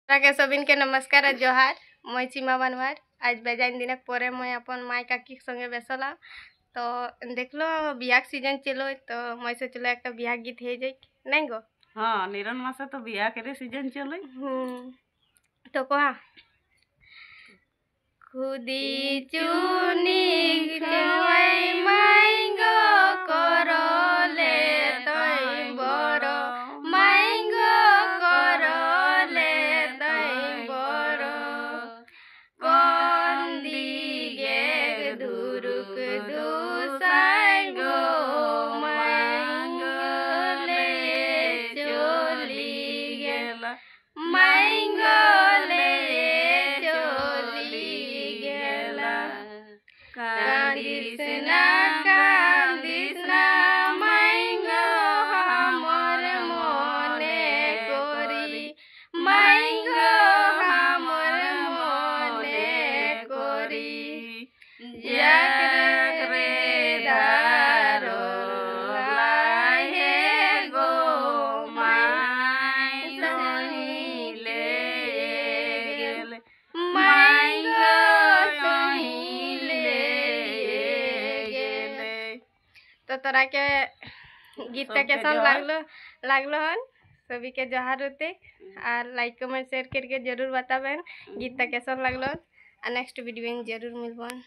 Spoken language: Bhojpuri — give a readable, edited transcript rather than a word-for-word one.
ताके सबिन के नमस्कार और जोहार। मैं सीमा बनवार। आज बेजान दिन पर मैं अपन माई काकी संगे बेसला तो देख लो बियाह सीजन चलो तो मैं सोचलो एक बियाह गीत है जाए नहीं गो। हाँ निरन मासे तो बियाह के सीजन चले। तो कहा खुदी चुनी खवाई मांगो करले तई बरो मांगो करले तई बरो कंदी गे दुरुक दुसांगो मांगले चली गेला मांगले कांदिसना कांदिसना मांगो हमर मने करी मांगो हमर मने करी जाकरे दारो लाहे गो माई सहिले गेले मांगो तो तोरा के गीत कैसा लागलो हन सभी के जोहार होते और लाइक कमेंट शेयर करके जरूर बताबेन गीत कैसा लागलो और नेक्स्ट वीडियो में जरूर मिलबन।